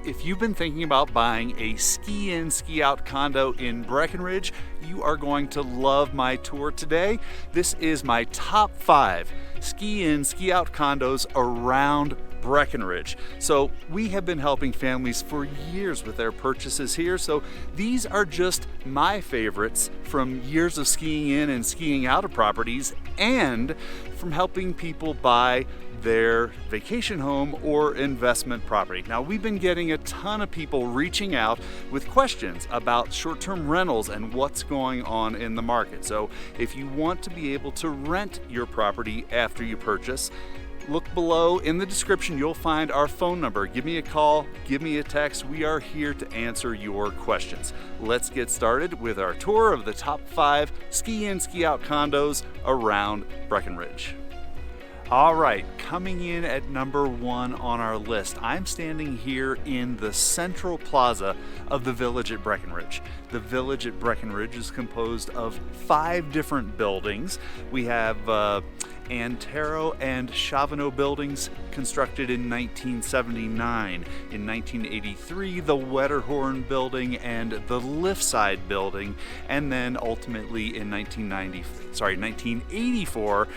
If you've been thinking about buying a ski in, ski out condo in Breckenridge, you are going to love my tour today. This is my top 5 ski in, ski out condos around Breckenridge. So we have been helping families for years with their purchases here. So these are just my favorites from years of skiing in and skiing out of properties and from helping people buy their vacation home or investment property. Now, we've been getting a ton of people reaching out with questions about short-term rentals and what's going on in the market. So if you want to be able to rent your property after you purchase, look below in the description. You'll find our phone number. Give me a call, give me a text. We are here to answer your questions. Let's get started with our tour of the top 5 ski in, ski out condos around Breckenridge. All right, coming in at number 1 on our list, I'm standing here in the central plaza of the Village at Breckenridge. The Village at Breckenridge is composed of 5 different buildings. We have Antero and Chavano buildings constructed in 1979. In 1983, the Wetterhorn building and the Liftside building, and then ultimately in 1984,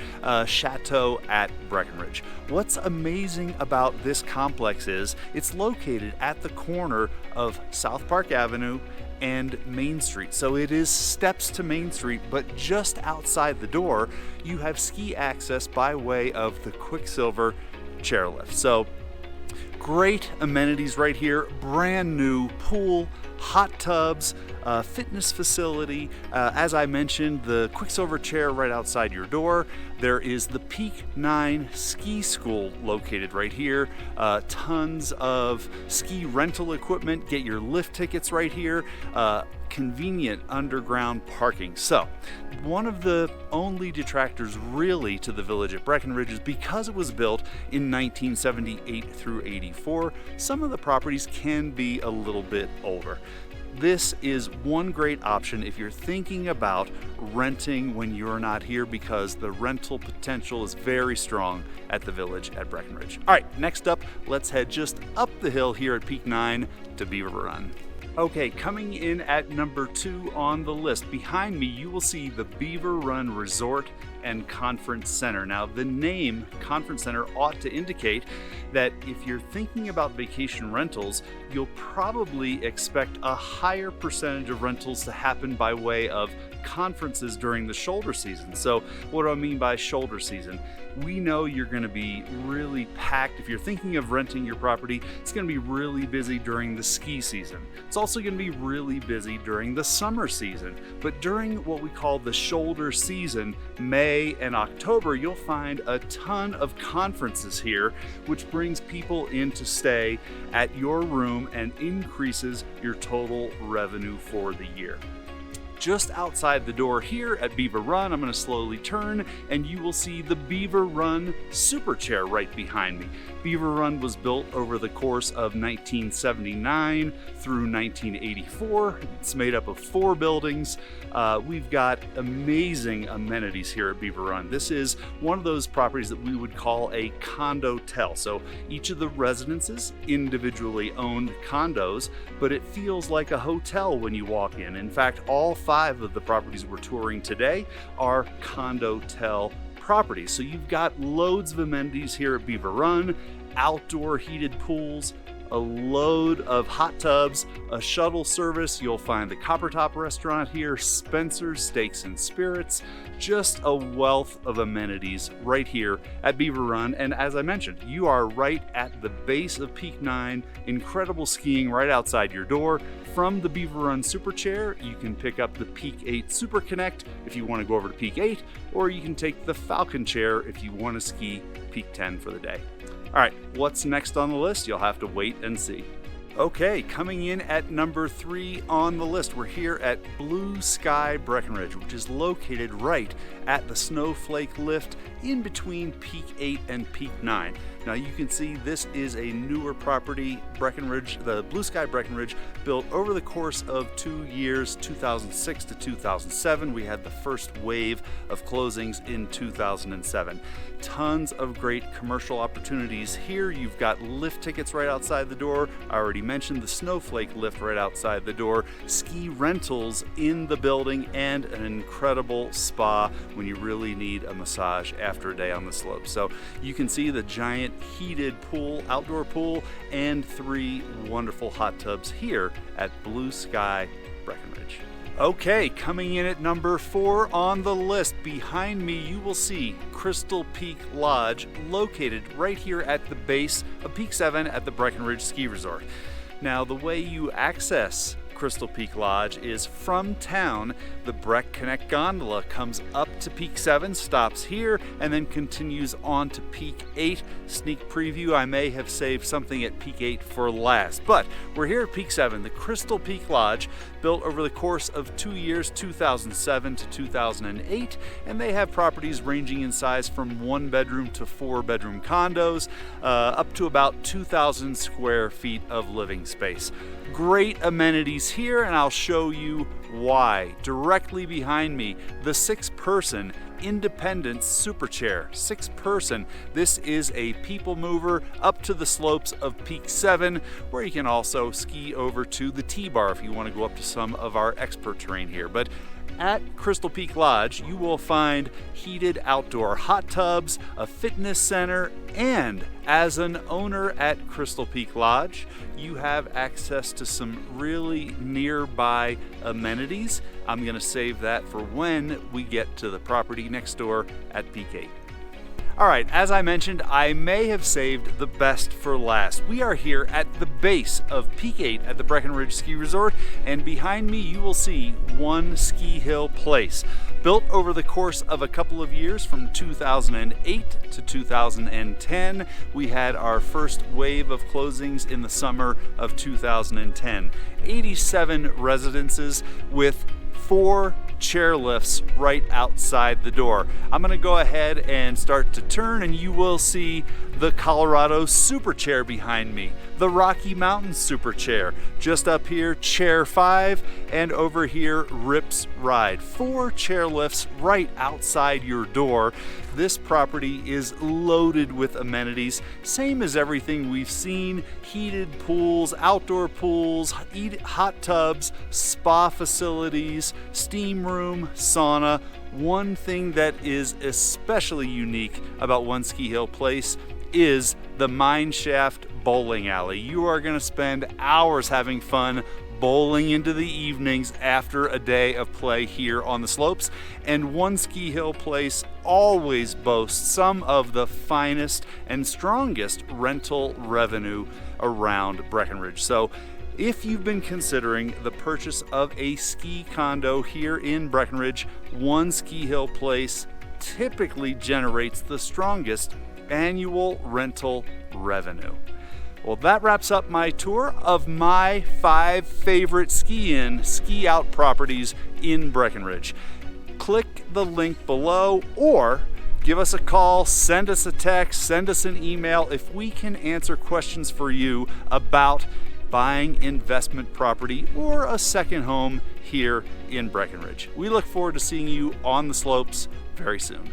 Chateau at Breckenridge. What's amazing about this complex is it's located at the corner of South Park Avenue and Main Street. So it is steps to Main Street, but just outside the door, you have ski access by way of the Quicksilver chairlift. So great amenities right here, brand new pool, hot tubs, fitness facility. As I mentioned, the Quicksilver chair right outside your door. There is the Peak 9 ski school located right here. Tons of ski rental equipment. Get your lift tickets right here. Convenient underground parking. So one of the only detractors really to the Village at Breckenridge is because it was built in 1978 through 84, some of the properties can be a little bit older. This is one great option if you're thinking about renting when you're not here, because the rental potential is very strong at the Village at Breckenridge. All right, next up, let's head just up the hill here at Peak 9 to Beaver Run. Okay, coming in at number 2 on the list, behind me you will see the Beaver Run Resort and Conference Center. Now, the name Conference Center ought to indicate that if you're thinking about vacation rentals, you'll probably expect a higher percentage of rentals to happen by way of conferences during the shoulder season. So what do I mean by shoulder season? We know you're going to be really packed. If you're thinking of renting your property, it's going to be really busy during the ski season. It's also going to be really busy during the summer season. But during what we call the shoulder season, May and October, you'll find a ton of conferences here, which brings people in to stay at your room and increases your total revenue for the year. Just outside the door here at Beaver Run, I'm going to slowly turn and you will see the Beaver Run Super Chair right behind me. Beaver Run was built over the course of 1979 through 1984. It's made up of 4 buildings. We've got amazing amenities here at Beaver Run. This is one of those properties that we would call a condo-tel. So each of the residences individually owned condos, but it feels like a hotel when you walk in. In fact, all 5 of the properties we're touring today are condo-tel properties. So you've got loads of amenities here at Beaver Run, outdoor heated pools, a load of hot tubs, a shuttle service. You'll find the Copper Top restaurant here, Spencer's Steaks and Spirits, just a wealth of amenities right here at Beaver Run. And as I mentioned, you are right at the base of Peak 9, incredible skiing right outside your door. From the Beaver Run Super Chair, you can pick up the Peak 8 Super Connect if you want to go over to Peak 8, or you can take the Falcon Chair if you want to ski Peak 10 for the day. All right, what's next on the list? You'll have to wait and see. Okay, coming in at number 3 on the list, we're here at Blue Sky Breckenridge, which is located right at the Snowflake Lift in between Peak 8 and Peak 9. Now you can see this is a newer property, Breckenridge, the Blue Sky Breckenridge, built over the course of 2 years, 2006 to 2007. We had the first wave of closings in 2007. Tons of great commercial opportunities here. You've got lift tickets right outside the door. I already mentioned the Snowflake lift right outside the door, ski rentals in the building, and an incredible spa when you really need a massage after a day on the slopes. So you can see the giant heated pool, outdoor pool, and 3 wonderful hot tubs here at Blue Sky Breckenridge. Okay, coming in at number 4 on the list, behind me you will see Crystal Peak Lodge, located right here at the base of Peak 7 at the Breckenridge Ski Resort. Now, the way you access Crystal Peak Lodge is from town. The Breck Connect gondola comes up to Peak 7, stops here, and then continues on to Peak 8. Sneak preview, I may have saved something at Peak 8 for last, but we're here at Peak 7, the Crystal Peak Lodge, built over the course of 2 years, 2007 to 2008, and they have properties ranging in size from 1-bedroom to 4-bedroom condos, up to about 2,000 square feet of living space. Great amenities here, and I'll show you why. Directly behind me, the 6-person Independence Super Chair. 6-person. This is a people mover up to the slopes of Peak 7, where you can also ski over to the T-bar if you want to go up to some of our expert terrain here. But at Crystal Peak Lodge, you will find heated outdoor hot tubs, a fitness center, and as an owner at Crystal Peak Lodge, you have access to some really nearby amenities. I'm going to save that for when we get to the property next door at Peak 8. All right, as I mentioned, I may have saved the best for last. We are here at the base of Peak 8 at the Breckenridge Ski Resort, and behind me you will see One Ski Hill Place. Built over the course of a couple of years from 2008 to 2010, we had our first wave of closings in the summer of 2010. 87 residences with 4 chairlifts right outside the door. I'm going to go ahead and start to turn, and you will see the Colorado Super Chair behind me, the Rocky Mountain Super Chair, just up here Chair 5, and over here Rips Ride. 4 chairlifts right outside your door. This property is loaded with amenities, same as everything we've seen: heated pools, outdoor pools, hot tubs, spa facilities, steam room, sauna. One thing that is especially unique about One Ski Hill Place is the Mine Shaft Bowling Alley. You are going to spend hours having fun bowling into the evenings after a day of play here on the slopes, and One Ski Hill Place always boasts some of the finest and strongest rental revenue around Breckenridge. So if you've been considering the purchase of a ski condo here in Breckenridge, One Ski Hill Place typically generates the strongest annual rental revenue. Well, that wraps up my tour of my 5 favorite ski-in, ski-out properties in Breckenridge. Click the link below or give us a call, send us a text, send us an email if we can answer questions for you about buying investment property or a second home here in Breckenridge. We look forward to seeing you on the slopes very soon.